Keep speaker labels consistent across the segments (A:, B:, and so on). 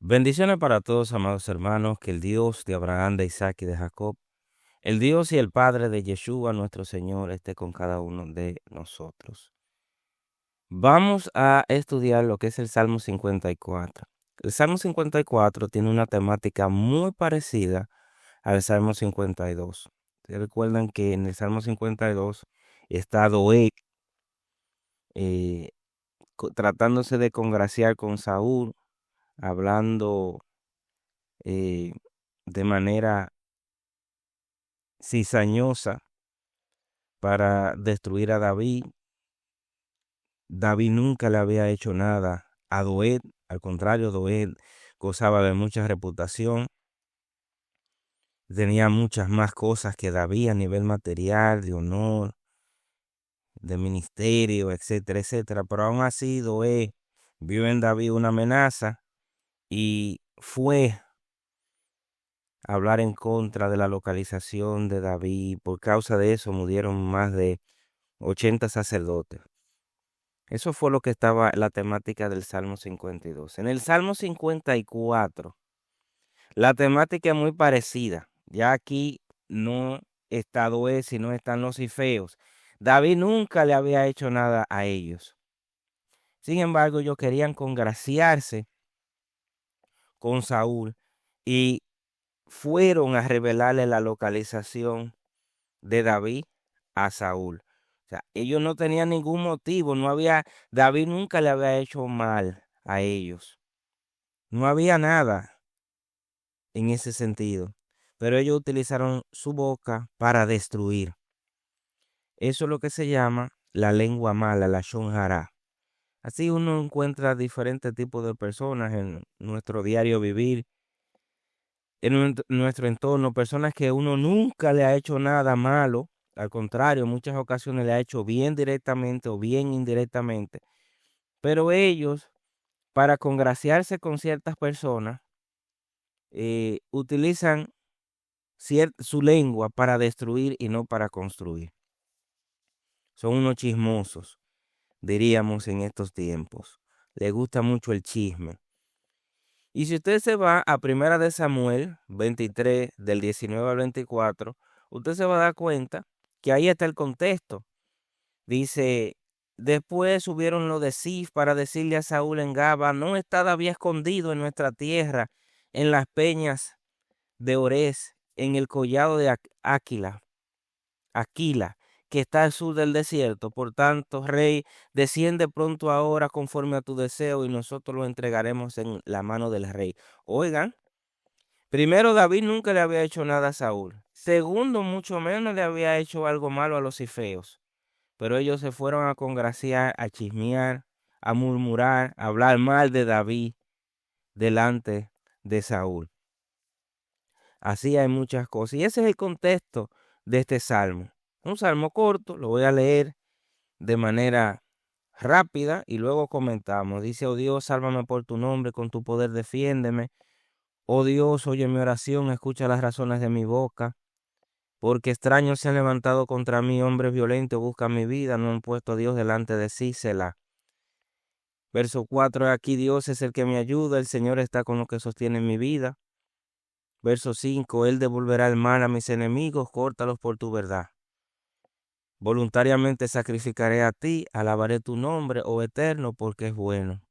A: Bendiciones para todos, amados hermanos, que el Dios de Abraham, de Isaac y de Jacob, el Dios y el Padre de Yeshua, nuestro Señor, esté con cada uno de nosotros. Vamos a estudiar lo que es el Salmo 54. El Salmo 54 tiene una temática muy parecida al Salmo 52. Ustedes recuerdan que en el Salmo 52 está Doeg eh, tratándose de congraciar con Saúl, hablando eh, de manera cizañosa para destruir a David. David nunca le había hecho nada a Doeg, al contrario, Doeg gozaba de mucha reputación, tenía muchas más cosas que David a nivel material, de honor, de ministerio, etcétera, etcétera, pero aún así Doeg vio en David una amenaza y fue a hablar en contra de la localización de David. Por causa de eso murieron más de 80 sacerdotes. Eso fue lo que estaba la temática del Salmo 52. En el Salmo 54, la temática es muy parecida. Ya aquí no está Doeg, sino están los Ifeos. David nunca le había hecho nada a ellos. Sin embargo, ellos querían congraciarse con Saúl y fueron a revelarle la localización de David a Saúl. O sea, ellos no tenían ningún motivo, David nunca le había hecho mal a ellos. No había nada en ese sentido. Pero ellos utilizaron su boca para destruir. Eso es lo que se llama la lengua mala, la shon hara. Así uno encuentra diferentes tipos de personas en nuestro diario vivir, en nuestro entorno, personas que uno nunca le ha hecho nada malo. Al contrario, en muchas ocasiones le ha hecho bien directamente o bien indirectamente. Pero ellos, para congraciarse con ciertas personas, utilizan su lengua para destruir y no para construir. Son unos chismosos, diríamos en estos tiempos. Les gusta mucho el chisme. Y si usted se va a Primera de Samuel 23, del 19 al 24, usted se va a dar cuenta que ahí está el contexto. Dice, después subieron los de Sif para decirle a Saúl en Gaba, no está David escondido en nuestra tierra, en las peñas de Orés, en el collado de Aquila, que está al sur del desierto. Por tanto, rey, desciende pronto ahora conforme a tu deseo y nosotros lo entregaremos en la mano del rey. Oigan, primero, David nunca le había hecho nada a Saúl. Segundo, mucho menos le había hecho algo malo a los cifeos. Pero ellos se fueron a congraciar, a chismear, a murmurar, a hablar mal de David delante de Saúl. Así hay muchas cosas. Y ese es el contexto de este salmo. Un salmo corto, lo voy a leer de manera rápida y luego comentamos. Dice, oh Dios, sálvame por tu nombre, con tu poder defiéndeme. Oh Dios, oye mi oración, escucha las razones de mi boca. Porque extraños se han levantado contra mí, hombres violentos buscan mi vida, no han puesto a Dios delante de sí, Selah. Verso 4, aquí Dios es el que me ayuda, el Señor está con lo que sostiene mi vida. Verso 5, Él devolverá el mal a mis enemigos, córtalos por tu verdad. Voluntariamente sacrificaré a ti, alabaré tu nombre, oh Eterno, porque es bueno.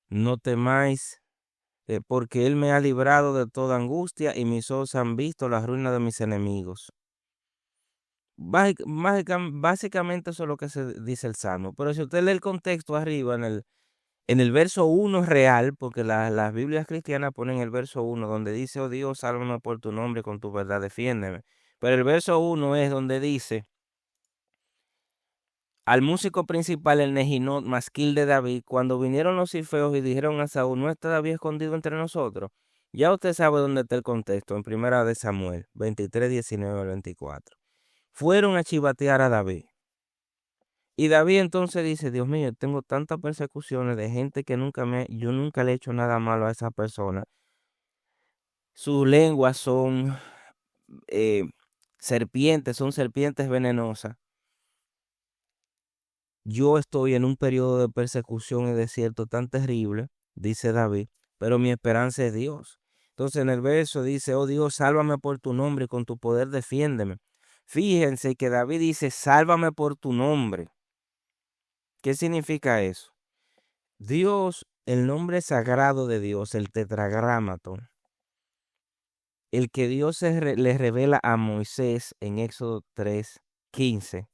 A: No temáis, porque Él me ha librado de toda angustia y mis ojos han visto la ruina de mis enemigos. Básicamente eso es lo que se dice el Salmo. Pero si usted lee el contexto arriba, en el verso 1 real, porque las Biblias cristianas ponen el verso 1, donde dice, oh Dios, sálvame por tu nombre, con tu verdad defiéndeme. Pero el verso 1 es donde dice, al músico principal, el Nehinot, masquil de David, cuando vinieron los cifeos y dijeron a Saúl, ¿no está David escondido entre nosotros? Ya usted sabe dónde está el contexto, en Primera de Samuel, 23, 19 al 24. Fueron a chivatear a David. Y David entonces dice, Dios mío, tengo tantas persecuciones de gente que yo nunca le he hecho nada malo a esa persona. Sus lenguas son eh, son serpientes venenosas. Yo estoy en un periodo de persecución y desierto tan terrible, dice David, pero mi esperanza es Dios. Entonces en el verso dice, oh Dios, sálvame por tu nombre y con tu poder defiéndeme. Fíjense que David dice, sálvame por tu nombre. ¿Qué significa eso? Dios, el nombre sagrado de Dios, el tetragramaton, el que Dios le revela a Moisés en Éxodo 3:15,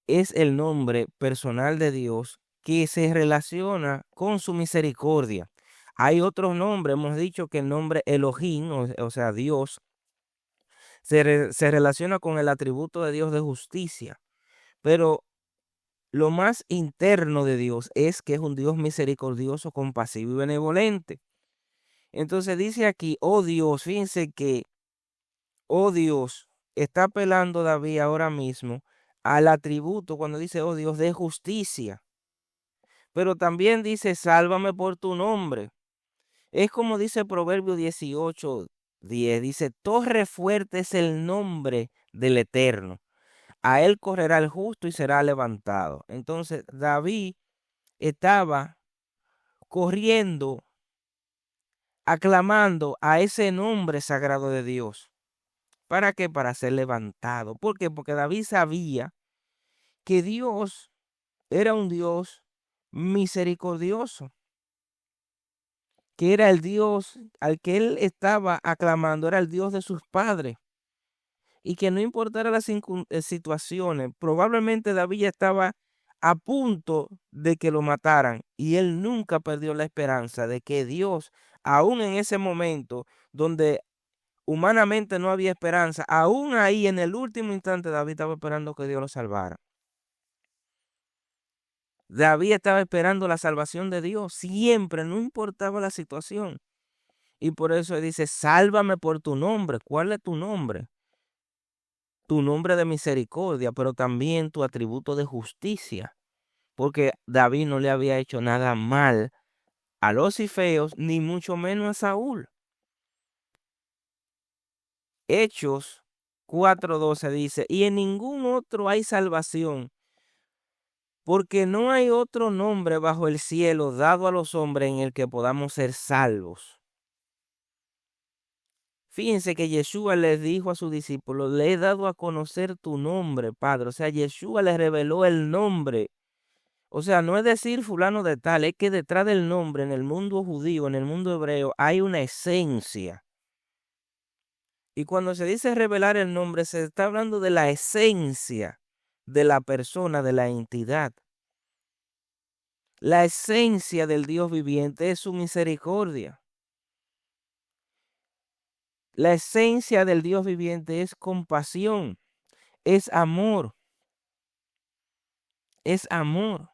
A: es el nombre personal de Dios que se relaciona con su misericordia. Hay otros nombres, hemos dicho que el nombre Elohim, o sea, Dios, se relaciona con el atributo de Dios de justicia, pero lo más interno de Dios es que es un Dios misericordioso, compasivo y benevolente. Entonces dice aquí, oh Dios, fíjense que, oh Dios, está apelando David ahora mismo al atributo cuando dice, oh Dios, de justicia. Pero también dice, sálvame por tu nombre. Es como dice Proverbio 18:10, dice, torre fuerte es el nombre del Eterno. A él correrá el justo y será levantado. Entonces David estaba corriendo, aclamando a ese nombre sagrado de Dios. ¿Para qué? Para ser levantado. ¿Por qué? Porque David sabía que Dios era un Dios misericordioso, que era el Dios al que él estaba aclamando, era el Dios de sus padres. Y que no importara las situaciones, probablemente David ya estaba a punto de que lo mataran y él nunca perdió la esperanza de que Dios, aún en ese momento donde humanamente no había esperanza, aún ahí en el último instante David estaba esperando que Dios lo salvara. David estaba esperando la salvación de Dios, siempre, no importaba la situación. Y por eso dice, sálvame por tu nombre. ¿Cuál es tu nombre? Tu nombre de misericordia, pero también tu atributo de justicia, porque David no le había hecho nada mal a los Ifeos, ni mucho menos a Saúl. Hechos 4:12 dice, y en ningún otro hay salvación, porque no hay otro nombre bajo el cielo dado a los hombres en el que podamos ser salvos. Fíjense que Yeshua les dijo a sus discípulos, le he dado a conocer tu nombre, Padre. O sea, Yeshua les reveló el nombre. O sea, no es decir fulano de tal, es que detrás del nombre en el mundo judío, en el mundo hebreo, hay una esencia. Y cuando se dice revelar el nombre, se está hablando de la esencia de la persona, de la entidad. La esencia del Dios viviente es su misericordia. La esencia del Dios viviente es compasión, es amor, es amor.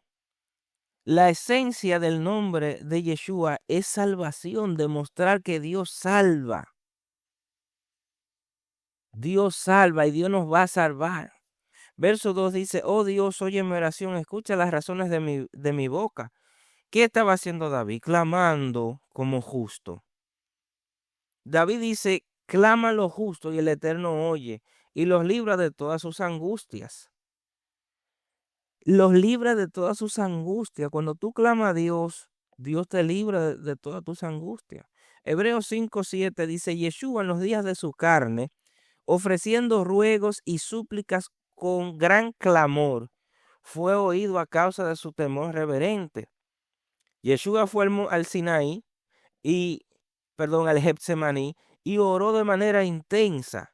A: La esencia del nombre de Yeshua es salvación, demostrar que Dios salva. Dios salva y Dios nos va a salvar. Verso 2 dice, oh Dios, oye mi oración, escucha las razones de mi boca. ¿Qué estaba haciendo David? Clamando como justo. David dice, clama lo justo y el Eterno oye y los libra de todas sus angustias. Los libra de todas sus angustias. Cuando tú clamas a Dios, Dios te libra de todas tus angustias. Hebreos 5:7 dice, Yeshua en los días de su carne, ofreciendo ruegos y súplicas con gran clamor, fue oído a causa de su temor reverente. Yeshua fue al Sinaí al Getsemaní, y oró de manera intensa.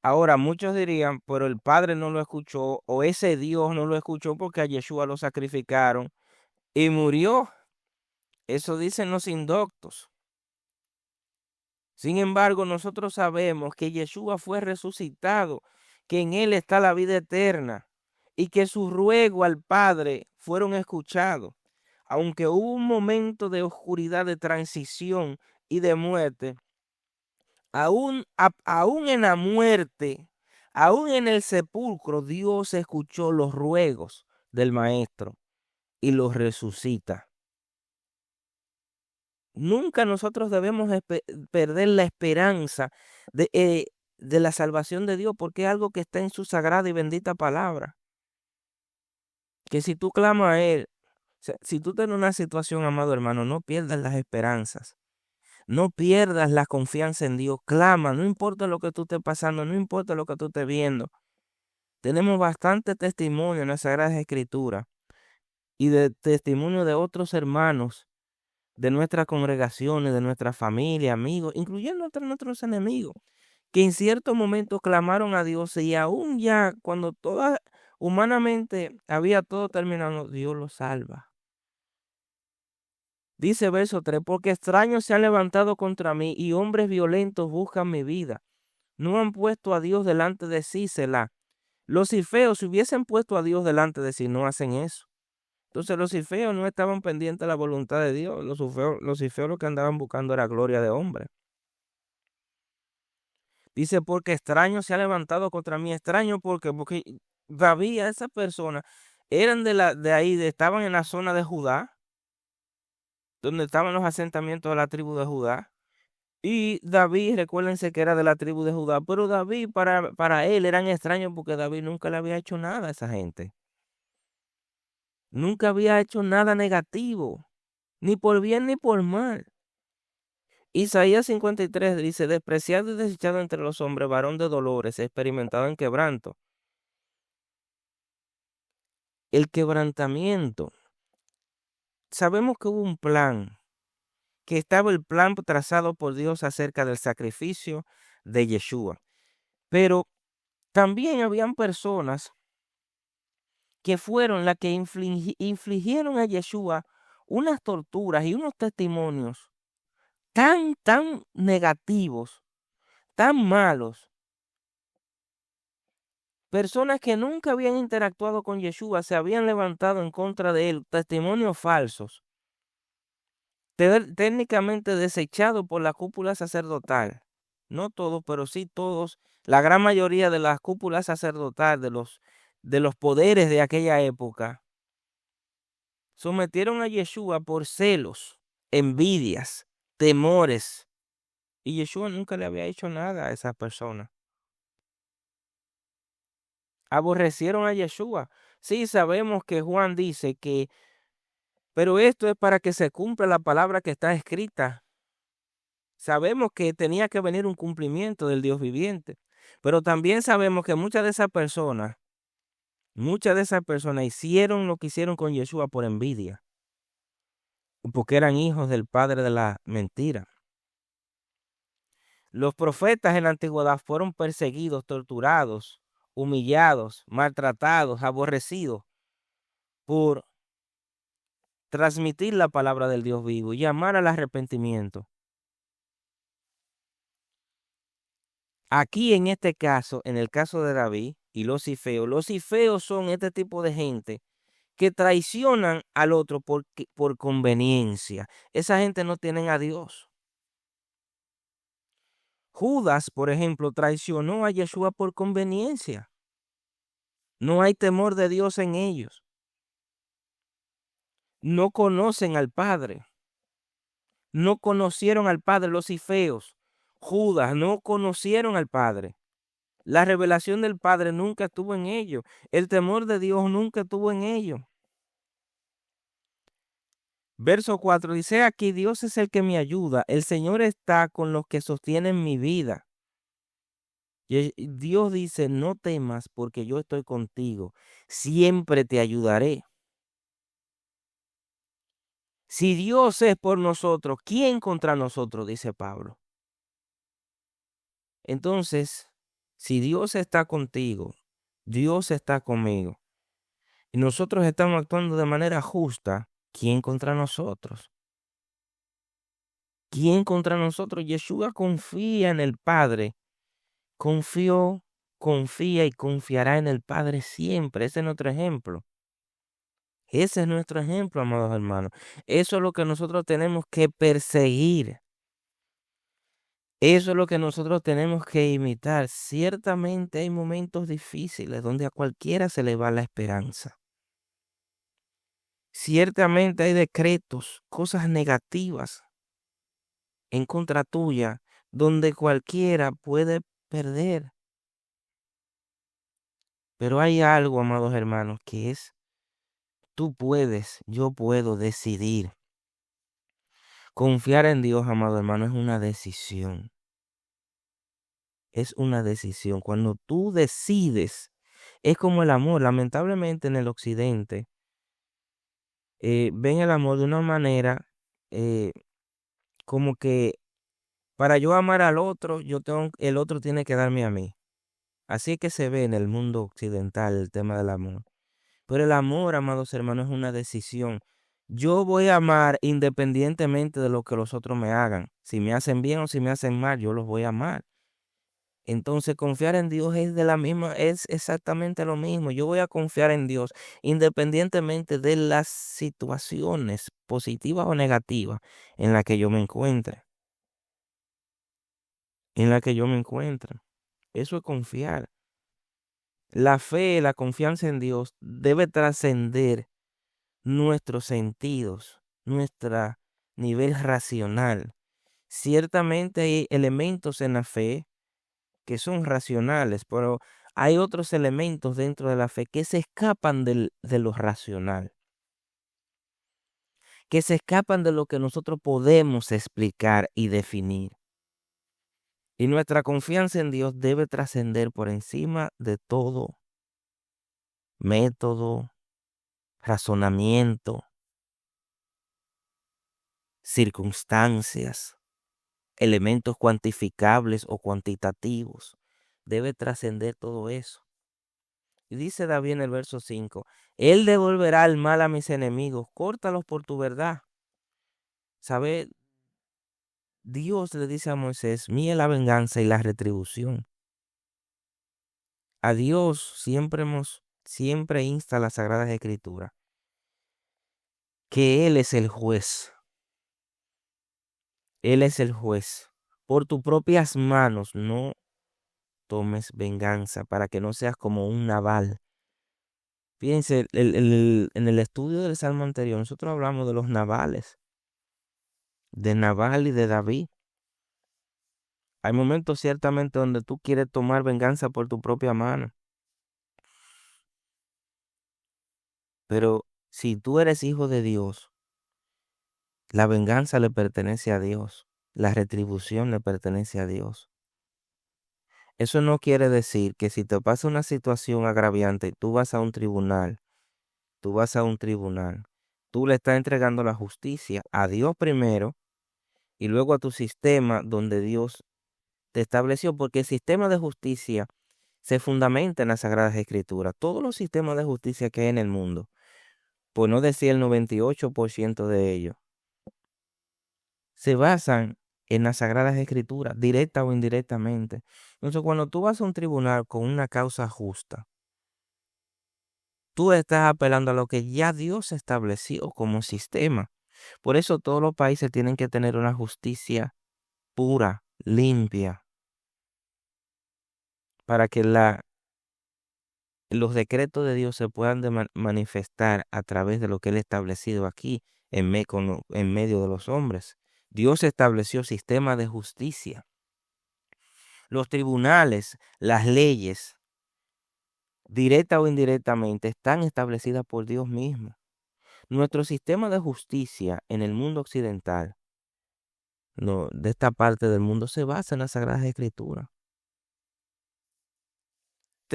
A: Ahora, muchos dirían, pero el Padre no lo escuchó, o ese Dios no lo escuchó porque a Yeshua lo sacrificaron y murió. Eso dicen los indoctos. Sin embargo, nosotros sabemos que Yeshua fue resucitado, que en él está la vida eterna y que su ruego al Padre fueron escuchados. Aunque hubo un momento de oscuridad, de transición y de muerte, aún en la muerte, aún en el sepulcro, Dios escuchó los ruegos del Maestro y los resucita. Nunca nosotros debemos perder la esperanza de la salvación de Dios, porque es algo que está en su sagrada y bendita palabra. Que si tú clamas a Él, sea, si tú estás en una situación, amado hermano, no pierdas las esperanzas. No pierdas la confianza en Dios. Clama, no importa lo que tú estés pasando, no importa lo que tú estés viendo. Tenemos bastante testimonio en las Sagradas Escrituras y de testimonio de otros hermanos de nuestras congregaciones, de nuestra familia, amigos, incluyendo entre nuestros enemigos, que en ciertos momentos clamaron a Dios y aún ya cuando toda humanamente había todo terminado, Dios los salva. Dice verso 3, porque extraños se han levantado contra mí y hombres violentos buscan mi vida. No han puesto a Dios delante de sí, Selah. Los ifeos, si hubiesen puesto a Dios delante de sí, no hacen eso. Entonces los ifeos no estaban pendientes de la voluntad de Dios. Los ifeos lo que andaban buscando era gloria de hombre. Dice, porque extraño se ha levantado contra mí. Extraño porque David, a esa persona, eran de ahí, estaban en la zona de Judá, donde estaban los asentamientos de la tribu de Judá. Y David, recuérdense que era de la tribu de Judá, pero David para él eran extraños porque David nunca le había hecho nada a esa gente. Nunca había hecho nada negativo, ni por bien ni por mal. Isaías 53 dice, despreciado y desechado entre los hombres, varón de dolores, experimentado en quebranto. El quebrantamiento. Sabemos que hubo un plan, que estaba el plan trazado por Dios acerca del sacrificio de Yeshua. Pero también habían personas que fueron las que infligieron a Yeshua unas torturas y unos testimonios tan negativos, tan malos. Personas que nunca habían interactuado con Yeshua se habían levantado en contra de él, testimonios falsos, técnicamente desechados por la cúpula sacerdotal. No todos, pero sí todos, la gran mayoría de la cúpula sacerdotal, de los poderes de aquella época, sometieron a Yeshua por celos, envidias, temores. Y Yeshua nunca le había hecho nada a esas personas. Aborrecieron a Yeshua. Sí, sabemos que Juan dice que, pero esto es para que se cumpla la palabra que está escrita. Sabemos que tenía que venir un cumplimiento del Dios viviente. Pero también sabemos que muchas de esas personas hicieron lo que hicieron con Yeshua por envidia. Porque eran hijos del padre de la mentira. Los profetas en la antigüedad fueron perseguidos, torturados, humillados, maltratados, aborrecidos por transmitir la palabra del Dios vivo y llamar al arrepentimiento. Aquí en este caso, en el caso de David y los ifeos son este tipo de gente que traicionan al otro por conveniencia. Esa gente no tiene a Dios. Judas, por ejemplo, traicionó a Yeshua por conveniencia. No hay temor de Dios en ellos. No conocen al Padre. No conocieron al Padre los ifeos. Judas no conocieron al Padre. La revelación del Padre nunca estuvo en ellos. El temor de Dios nunca estuvo en ellos. Verso 4 dice aquí, Dios es el que me ayuda. El Señor está con los que sostienen mi vida. Y Dios dice, no temas porque yo estoy contigo. Siempre te ayudaré. Si Dios es por nosotros, ¿quién contra nosotros? Dice Pablo. Entonces, si Dios está contigo, Dios está conmigo, y nosotros estamos actuando de manera justa, ¿quién contra nosotros? ¿Quién contra nosotros? Yeshua confía en el Padre. Confió, confía y confiará en el Padre siempre. Ese es nuestro ejemplo. Ese es nuestro ejemplo, amados hermanos. Eso es lo que nosotros tenemos que perseguir. Eso es lo que nosotros tenemos que imitar. Ciertamente hay momentos difíciles donde a cualquiera se le va la esperanza. Ciertamente hay decretos, cosas negativas en contra tuya, donde cualquiera puede perder. Pero hay algo, amados hermanos, que es tú puedes, yo puedo decidir. Confiar en Dios, amado hermano, es una decisión. Es una decisión. Cuando tú decides, es como el amor. Lamentablemente en el occidente ven el amor de una manera eh, como que para yo amar al otro, el otro tiene que darme a mí. Así es que se ve en el mundo occidental el tema del amor. Pero el amor, amados hermanos, es una decisión. Yo voy a amar independientemente de lo que los otros me hagan. Si me hacen bien o si me hacen mal, yo los voy a amar. Entonces, confiar en Dios es exactamente lo mismo. Yo voy a confiar en Dios independientemente de las situaciones positivas o negativas en las que yo me encuentre. En la que yo me encuentre. Eso es confiar. La fe, la confianza en Dios debe trascender nuestros sentidos, nuestro nivel racional. Ciertamente hay elementos en la fe que son racionales, pero hay otros elementos dentro de la fe que se escapan de lo racional, que se escapan de lo que nosotros podemos explicar y definir. Y nuestra confianza en Dios debe trascender por encima de todo método, razonamiento, circunstancias, elementos cuantificables o cuantitativos. Debe trascender todo eso. Y dice David en el verso 5, Él devolverá el mal a mis enemigos, córtalos por tu verdad. ¿Sabe? Dios le dice a Moisés, mía es la venganza y la retribución. A Dios siempre insta las Sagradas Escrituras, que Él es el juez. Él es el juez. Por tus propias manos no tomes venganza para que no seas como un Nabal. Fíjense, en el estudio del Salmo anterior, nosotros hablamos de los Nabales, de Nabal y de David. Hay momentos ciertamente donde tú quieres tomar venganza por tu propia mano. Pero si tú eres hijo de Dios, la venganza le pertenece a Dios. La retribución le pertenece a Dios. Eso no quiere decir que si te pasa una situación agraviante, tú vas a un tribunal, tú le estás entregando la justicia a Dios primero y luego a tu sistema donde Dios te estableció, porque el sistema de justicia se fundamenta en las Sagradas Escrituras. Todos los sistemas de justicia que hay en el mundo, por no decir el 98% de ellos, se basan en las Sagradas Escrituras, directa o indirectamente. Entonces, cuando tú vas a un tribunal con una causa justa, tú estás apelando a lo que ya Dios estableció como sistema. Por eso todos los países tienen que tener una justicia pura, limpia, para que los decretos de Dios se puedan manifestar a través de lo que Él ha establecido aquí en medio de los hombres. Dios estableció sistemas de justicia. Los tribunales, las leyes, directa o indirectamente, están establecidas por Dios mismo. Nuestro sistema de justicia en el mundo occidental, no, de esta parte del mundo, se basa en las Sagradas Escrituras.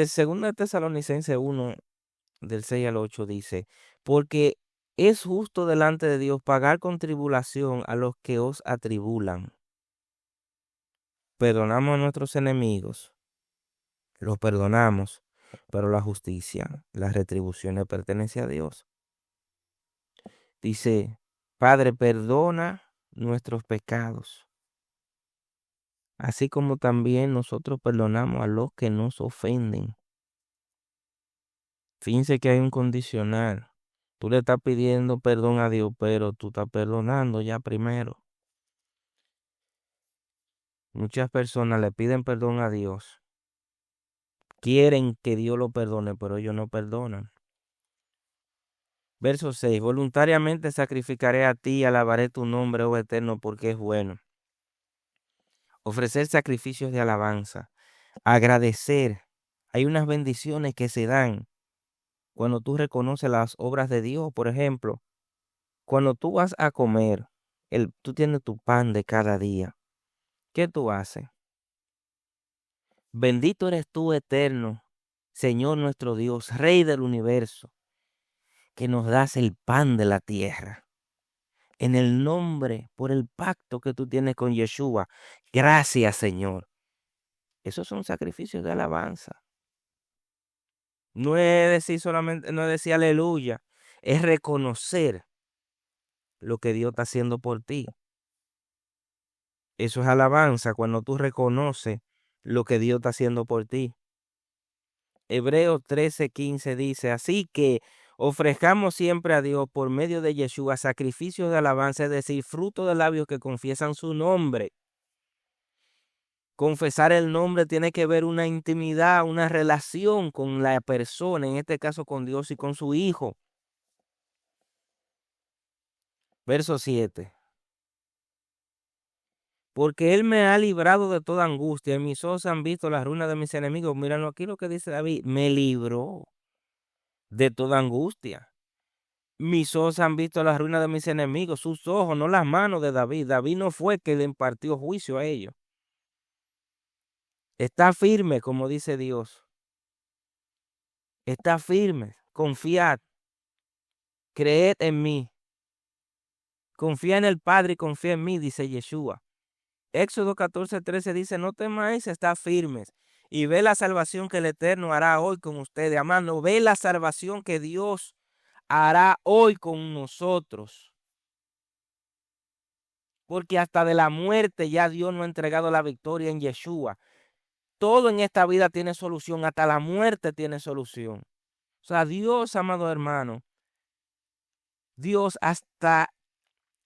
A: Segunda Tesalonicenses 1, del 6 al 8 dice, porque es justo delante de Dios pagar con tribulación a los que os atribulan. Perdonamos a nuestros enemigos, los perdonamos, pero la justicia, la retribución le pertenece a Dios. Dice, Padre, perdona nuestros pecados, así como también nosotros perdonamos a los que nos ofenden. Fíjense que hay un condicional. Tú le estás pidiendo perdón a Dios, pero tú estás perdonando ya primero. Muchas personas le piden perdón a Dios. Quieren que Dios lo perdone, pero ellos no perdonan. Verso 6. Voluntariamente sacrificaré a ti y alabaré tu nombre, oh Eterno, porque es bueno. Ofrecer sacrificios de alabanza. Agradecer. Hay unas bendiciones que se dan cuando tú reconoces las obras de Dios. Por ejemplo, cuando tú vas a comer, tú tienes tu pan de cada día. ¿Qué tú haces? Bendito eres tú, eterno, Señor nuestro Dios, Rey del universo, que nos das el pan de la tierra. En el nombre, por el pacto que tú tienes con Yeshua. Gracias, Señor. Esos son sacrificios de alabanza. No es decir solamente, no es decir aleluya, es reconocer lo que Dios está haciendo por ti. Eso es alabanza cuando tú reconoces lo que Dios está haciendo por ti. Hebreos 13:15 dice, así que ofrezcamos siempre a Dios por medio de Yeshua sacrificios de alabanza, es decir, fruto de labios que confiesan su nombre. Confesar el nombre tiene que ver una intimidad, una relación con la persona, en este caso con Dios y con su Hijo. Verso 7. Porque Él me ha librado de toda angustia, en mis ojos han visto las ruinas de mis enemigos. Míralo aquí lo que dice David, me libró de toda angustia. Mis ojos han visto las ruinas de mis enemigos, sus ojos, no las manos de David. David no fue que le impartió juicio a ellos. Está firme, como dice Dios. Está firme, confiad, creed en mí. Confía en el Padre y confía en mí, dice Yeshua. Éxodo 14:13 dice, no temáis, está firmes. Y ve la salvación que el Eterno hará hoy con ustedes. Amado, ve la salvación que Dios hará hoy con nosotros. Porque hasta de la muerte ya Dios nos ha entregado la victoria en Yeshua. Todo en esta vida tiene solución, hasta la muerte tiene solución. O sea, Dios, amado hermano, Dios hasta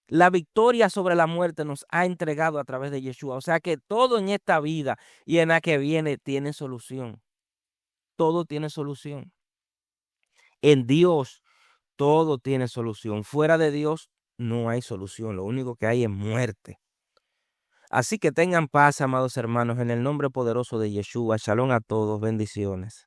A: la victoria sobre la muerte nos ha entregado a través de Yeshua. O sea que todo en esta vida y en la que viene tiene solución. Todo tiene solución. En Dios todo tiene solución. Fuera de Dios no hay solución. Lo único que hay es muerte. Así que tengan paz, amados hermanos, en el nombre poderoso de Yeshua. Shalom a todos. Bendiciones.